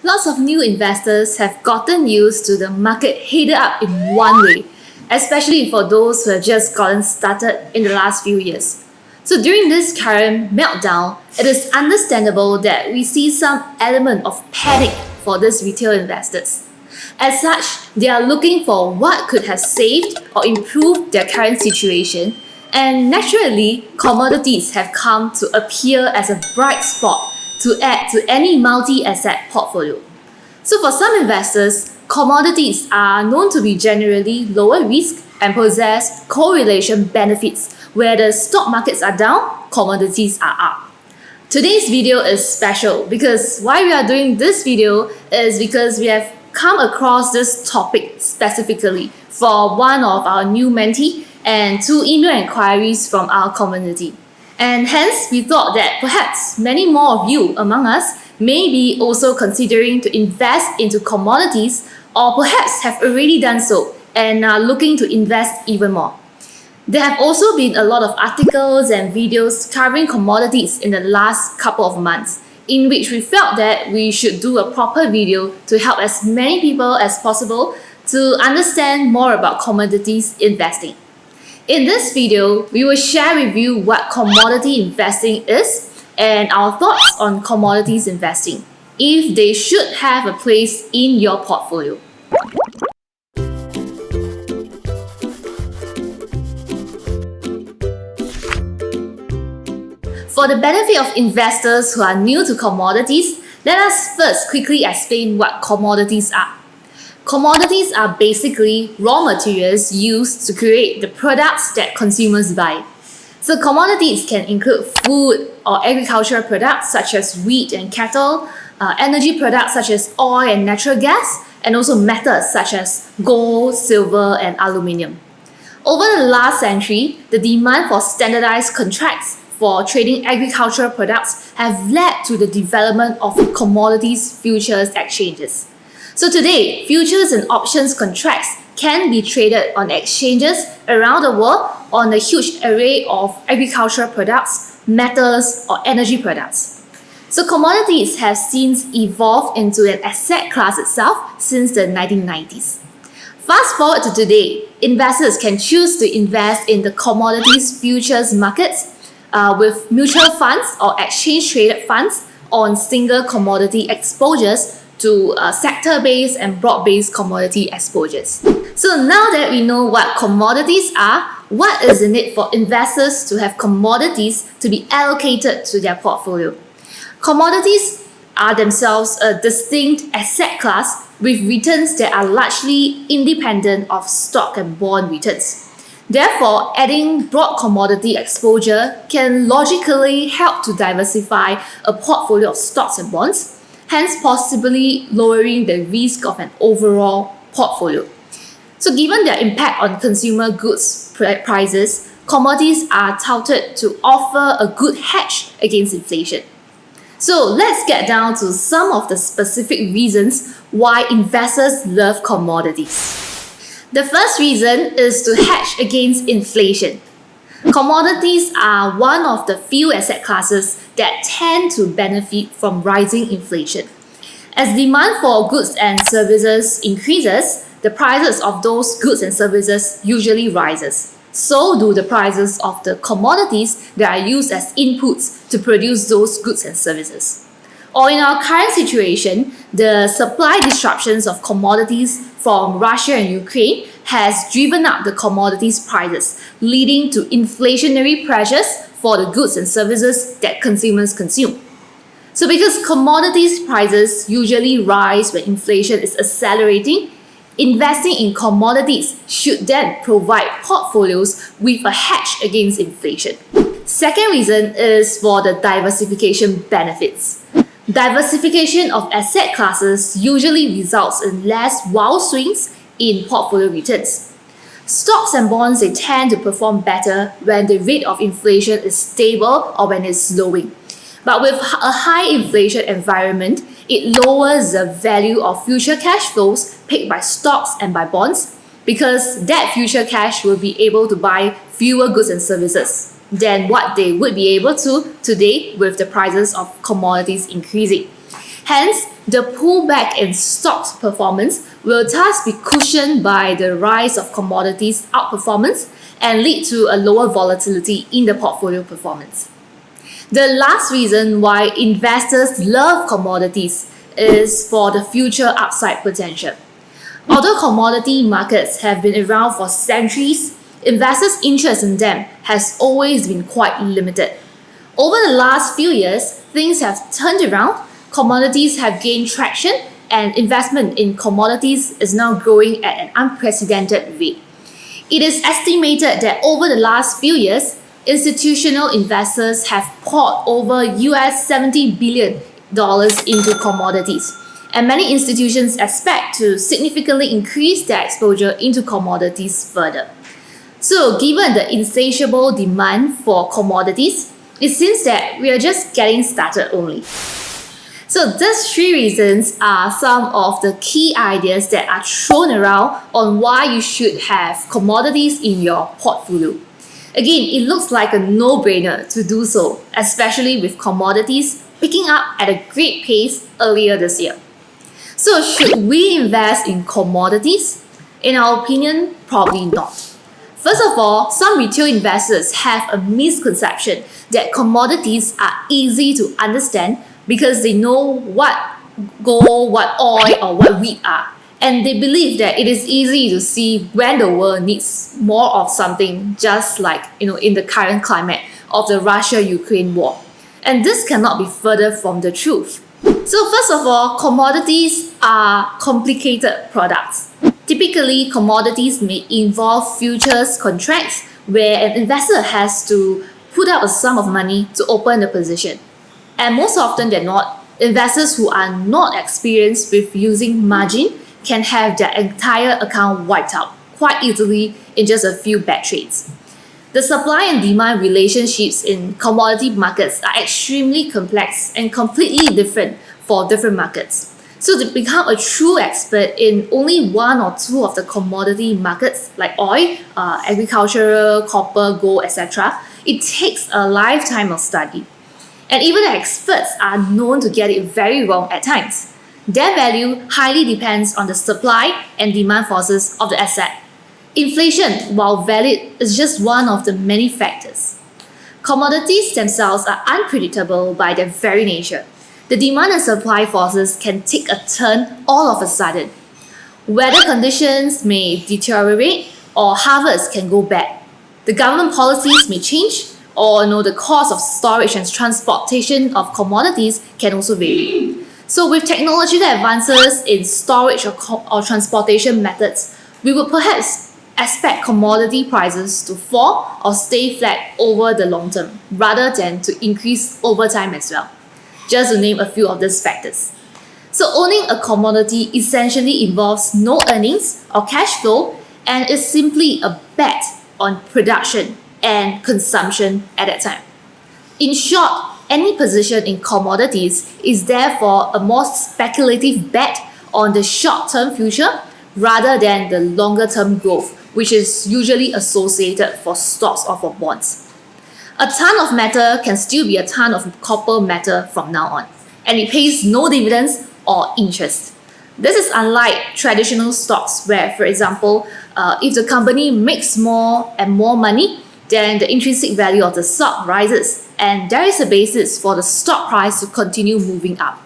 lots of new investors have gotten used to the market headed up in one way, especially for those who have just gotten started in the last few years. So during this current meltdown, it is understandable that we see some element of panic for these retail investors. As such, they are looking for what could have saved or improved their current situation, and naturally, commodities have come to appear as a bright spot to add to any multi-asset portfolio. So for some investors, commodities are known to be generally lower risk and possess correlation benefits. Where the stock markets are down, commodities are up. Today's video is special because why we are doing this video is because we have come across this topic specifically for one of our new mentee and 2 email inquiries from our community. And hence, we thought that perhaps many more of you among us may be also considering to invest into commodities or perhaps have already done so and are looking to invest even more. There have also been a lot of articles and videos covering commodities in the last couple of months, in which we felt that we should do a proper video to help as many people as possible to understand more about commodities investing. In this video, we will share with you what commodity investing is and our thoughts on commodities investing, if they should have a place in your portfolio. For the benefit of investors who are new to commodities, let us first quickly explain what commodities are. Commodities are basically raw materials used to create the products that consumers buy. So commodities can include food or agricultural products such as wheat and cattle, energy products such as oil and natural gas, and also metals such as gold, silver, and aluminium. Over the last century, the demand for standardized contracts for trading agricultural products have led to the development of commodities futures exchanges. So today, futures and options contracts can be traded on exchanges around the world on a huge array of agricultural products, metals, or energy products. So commodities have since evolved into an asset class itself since the 1990s. Fast forward to today, investors can choose to invest in the commodities futures markets with mutual funds or exchange-traded funds on single commodity exposures to sector-based and broad-based commodity exposures. So now that we know what commodities are, what is the need for investors to have commodities to be allocated to their portfolio? Commodities are themselves a distinct asset class with returns that are largely independent of stock and bond returns. Therefore, adding broad commodity exposure can logically help to diversify a portfolio of stocks and bonds, hence possibly lowering the risk of an overall portfolio. So given their impact on consumer goods prices, commodities are touted to offer a good hedge against inflation. So let's get down to some of the specific reasons why investors love commodities. The first reason is to hedge against inflation. Commodities are one of the few asset classes that tend to benefit from rising inflation. As demand for goods and services increases, the prices of those goods and services usually rises. So do the prices of the commodities that are used as inputs to produce those goods and services. Or in our current situation, the supply disruptions of commodities from Russia and Ukraine has driven up the commodities prices, leading to inflationary pressures for the goods and services that consumers consume. So because commodities prices usually rise when inflation is accelerating, investing in commodities should then provide portfolios with a hedge against inflation. Second reason is for the diversification benefits. Diversification of asset classes usually results in less wild swings in portfolio returns. Stocks and bonds, they tend to perform better when the rate of inflation is stable or when it's slowing. But with a high inflation environment, it lowers the value of future cash flows paid by stocks and by bonds because that future cash will be able to buy fewer goods and services than what they would be able to today with the prices of commodities increasing. Hence, The pullback in stocks performance will thus be cushioned by the rise of commodities outperformance and lead to a lower volatility in the portfolio performance. The last reason why investors love commodities is for the future upside potential. Although commodity markets have been around for centuries, investors' interest in them has always been quite limited. Over the last few years, things have turned around, commodities have gained traction, and investment in commodities is now growing at an unprecedented rate. It is estimated that over the last few years, institutional investors have poured over $70 billion into commodities, and many institutions expect to significantly increase their exposure into commodities further. So, given the insatiable demand for commodities, it seems that we are just getting started only. So these three reasons are some of the key ideas that are thrown around on why you should have commodities in your portfolio. Again, it looks like a no-brainer to do so, especially with commodities picking up at a great pace earlier this year. So should we invest in commodities? In our opinion, probably not. First of all, some retail investors have a misconception that commodities are easy to understand because they know what gold, what oil, or what wheat are. And they believe that it is easy to see when the world needs more of something, just like in the current climate of the Russia-Ukraine war. And this cannot be further from the truth. So first of all, commodities are complicated products. Typically, commodities may involve futures contracts where an investor has to put up a sum of money to open the position. And most often than not, investors who are not experienced with using margin can have their entire account wiped out quite easily in just a few bad trades. The supply and demand relationships in commodity markets are extremely complex and completely different for different markets. So to become a true expert in only one or two of the commodity markets like oil, agricultural, copper, gold, etc., it takes a lifetime of study. And even the experts are known to get it very wrong at times. Their value highly depends on the supply and demand forces of the asset. Inflation, while valid, is just one of the many factors. Commodities themselves are unpredictable by their very nature. The demand and supply forces can take a turn all of a sudden. Weather conditions may deteriorate or harvests can go bad. The government policies may change, or the cost of storage and transportation of commodities can also vary. So with technological advances in storage or transportation methods, we would perhaps expect commodity prices to fall or stay flat over the long term, rather than to increase over time as well. Just to name a few of these factors. So owning a commodity essentially involves no earnings or cash flow and is simply a bet on production and consumption at that time. In short, any position in commodities is therefore a more speculative bet on the short-term future rather than the longer-term growth, which is usually associated for stocks or for bonds. A ton of metal can still be a ton of copper metal from now on, and it pays no dividends or interest. This is unlike traditional stocks where, for example, if the company makes more and more money, then the intrinsic value of the stock rises, and there is a basis for the stock price to continue moving up.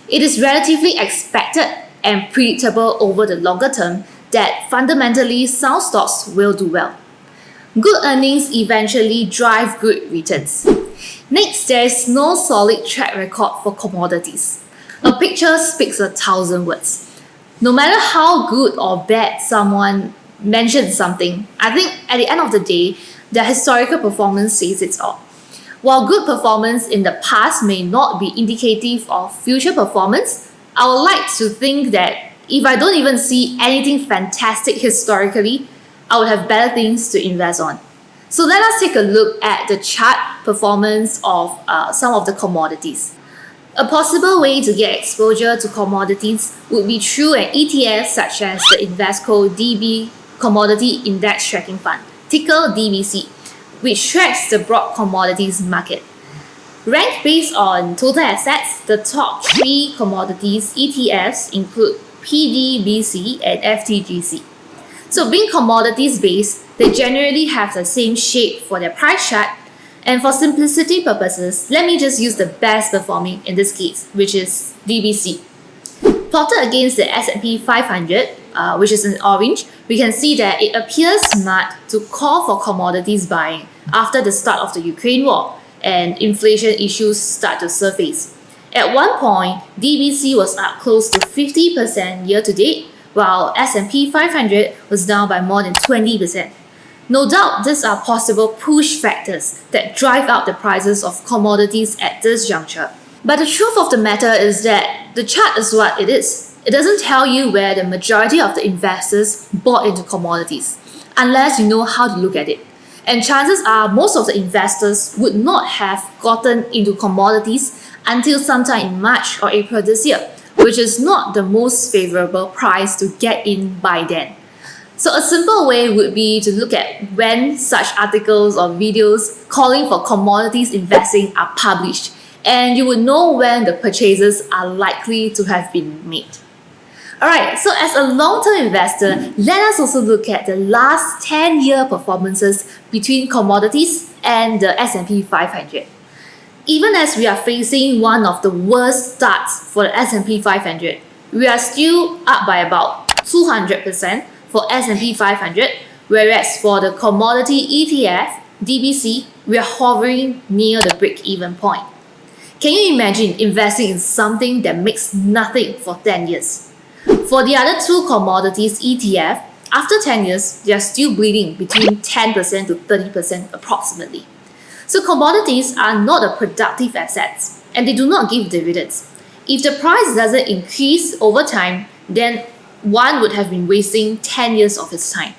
It is relatively expected and predictable over the longer term that fundamentally sound stocks will do well. Good earnings eventually drive good returns. Next, there is no solid track record for commodities. A picture speaks 1,000 words. No matter how good or bad someone mentions something, I think at the end of the day, their historical performance says it all. While good performance in the past may not be indicative of future performance, I would like to think that if I don't even see anything fantastic historically, I would have better things to invest on. So let us take a look at the chart performance of some of the commodities. A possible way to get exposure to commodities would be through an ETF such as the Invesco DB Commodity Index Tracking Fund, ticker DBC, which tracks the broad commodities market. Ranked based on total assets, the top 3 commodities ETFs include PDBC and FTGC. So being commodities based, they generally have the same shape for their price chart. And for simplicity purposes, let me just use the best performing in this case, which is DBC. Plotted against the S&P 500, which is in orange, we can see that it appears smart to call for commodities buying after the start of the Ukraine war and inflation issues start to surface. At one point, DBC was up close to 50% year to date, while S&P 500 was down by more than 20%. No doubt, these are possible push factors that drive up the prices of commodities at this juncture. But the truth of the matter is that the chart is what it is. It doesn't tell you where the majority of the investors bought into commodities, unless you know how to look at it. And chances are most of the investors would not have gotten into commodities until sometime in March or April this year, which is not the most favorable price to get in by then. So a simple way would be to look at when such articles or videos calling for commodities investing are published, and you would know when the purchases are likely to have been made. Alright, so as a long-term investor, let us also look at the last 10-year performances between commodities and the S&P 500. Even as we are facing one of the worst starts for the S&P 500, we are still up by about 200% for S&P 500, whereas for the commodity ETF, DBC, we are hovering near the break-even point. Can you imagine investing in something that makes nothing for 10 years? For the other 2 commodities ETF, after 10 years, they are still bleeding between 10% to 30% approximately. So commodities are not a productive assets, and they do not give dividends. If the price doesn't increase over time, then one would have been wasting 10 years of its time.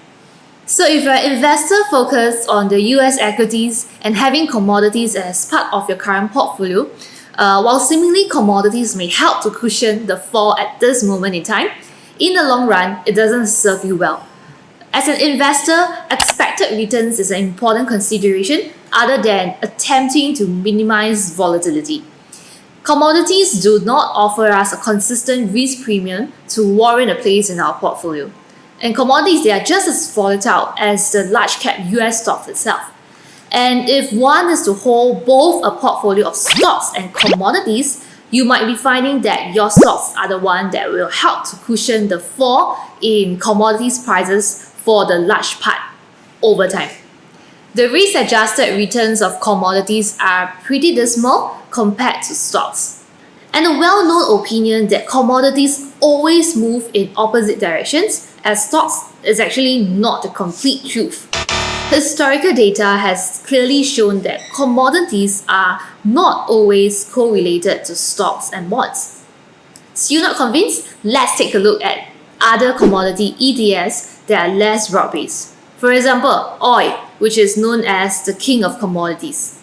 So if you're an investor focused on the US equities and having commodities as part of your current portfolio, while seemingly commodities may help to cushion the fall at this moment in time, in the long run, it doesn't serve you well. As an investor, expected returns is an important consideration other than attempting to minimize volatility. Commodities do not offer us a consistent risk premium to warrant a place in our portfolio. And commodities, they are just as volatile as the large cap US stocks itself. And if one is to hold both a portfolio of stocks and commodities, you might be finding that your stocks are the one that will help to cushion the fall in commodities prices for the large part over time. The risk-adjusted returns of commodities are pretty dismal compared to stocks. And a well-known opinion that commodities always move in opposite directions as stocks is actually not the complete truth. Historical data has clearly shown that commodities are not always correlated to stocks and bonds. Still not convinced? Let's take a look at other commodity ETFs that are less broad-based. For example, oil, which is known as the king of commodities.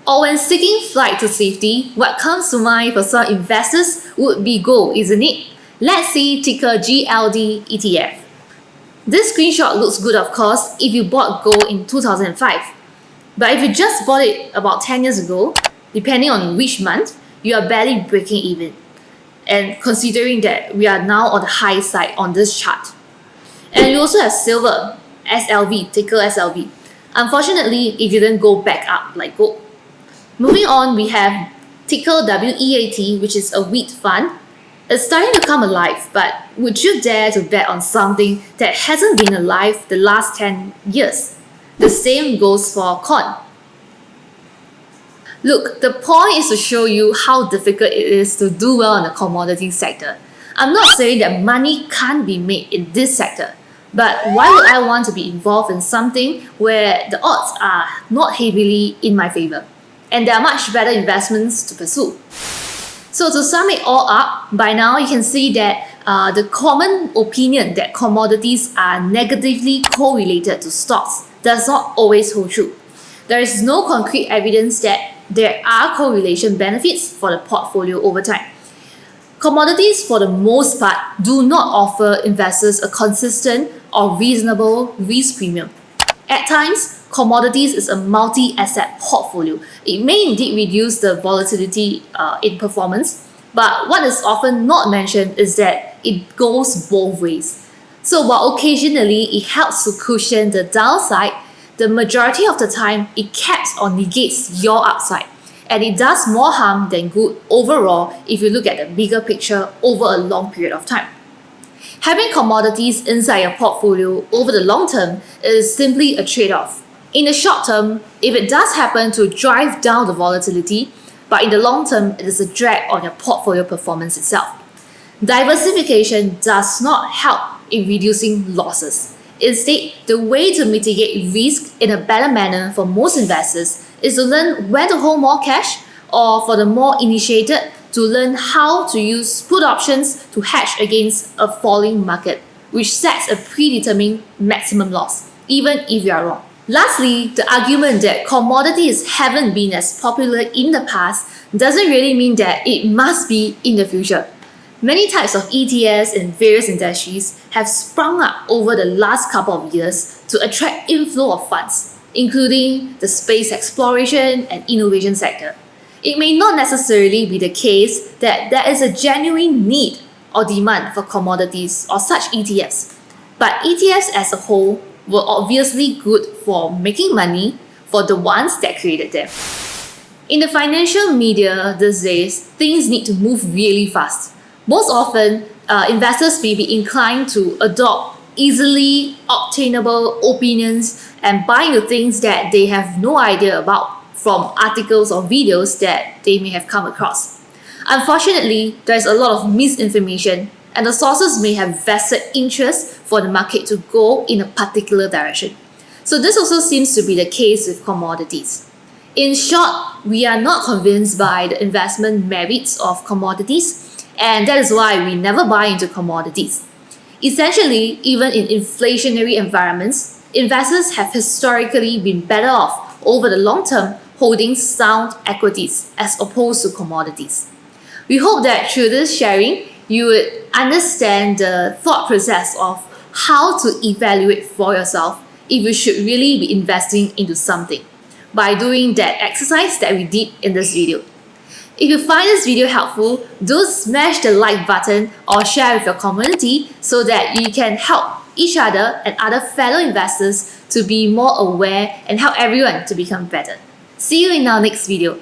Or when seeking flight to safety, what comes to mind for some investors would be gold, isn't it? Let's see ticker GLD ETF. This screenshot looks good, of course, if you bought gold in 2005. But if you just bought it about 10 years ago, depending on which month, you are barely breaking even. And considering that we are now on the high side on this chart. And we also have silver, SLV, ticker SLV. Unfortunately, it didn't go back up like gold. Moving on, we have ticker WEAT, which is a wheat fund. It's starting to come alive, but would you dare to bet on something that hasn't been alive the last 10 years? The same goes for corn. Look, the point is to show you how difficult it is to do well in the commodity sector. I'm not saying that money can't be made in this sector, but why would I want to be involved in something where the odds are not heavily in my favor, and there are much better investments to pursue? So to sum it all up, by now you can see that the common opinion that commodities are negatively correlated to stocks does not always hold true. There is no concrete evidence that there are correlation benefits for the portfolio over time. Commodities, for the most part, do not offer investors a consistent or reasonable risk premium. At times, commodities is a multi-asset portfolio. It may indeed reduce the volatility in performance, but what is often not mentioned is that it goes both ways. So while occasionally it helps to cushion the downside, the majority of the time it caps or negates your upside. And it does more harm than good overall if you look at the bigger picture over a long period of time. Having commodities inside your portfolio over the long term is simply a trade-off. In the short term, if it does happen to drive down the volatility, but in the long term, it is a drag on your portfolio performance itself. Diversification does not help in reducing losses. Instead, the way to mitigate risk in a better manner for most investors is to learn when to hold more cash, or for the more initiated, to learn how to use put options to hedge against a falling market, which sets a predetermined maximum loss, even if you are wrong. Lastly, the argument that commodities haven't been as popular in the past doesn't really mean that it must be in the future. Many types of ETFs in various industries have sprung up over the last couple of years to attract inflow of funds, including the space exploration and innovation sector. It may not necessarily be the case that there is a genuine need or demand for commodities or such ETFs, but ETFs as a whole were obviously good for making money for the ones that created them. In the financial media these days, things need to move really fast. Most often, investors may be inclined to adopt easily obtainable opinions and buy into things that they have no idea about from articles or videos that they may have come across. Unfortunately, there's a lot of misinformation, and the sources may have vested interest for the market to go in a particular direction. So this also seems to be the case with commodities. In short, we are not convinced by the investment merits of commodities, and that is why we never buy into commodities. Essentially, even in inflationary environments, investors have historically been better off over the long term holding sound equities as opposed to commodities. We hope that through this sharing, you would understand the thought process of how to evaluate for yourself if you should really be investing into something by doing that exercise that we did in this video. If you find this video helpful, do smash the like button or share with your community so that you can help each other and other fellow investors to be more aware and help everyone to become better. See you in our next video.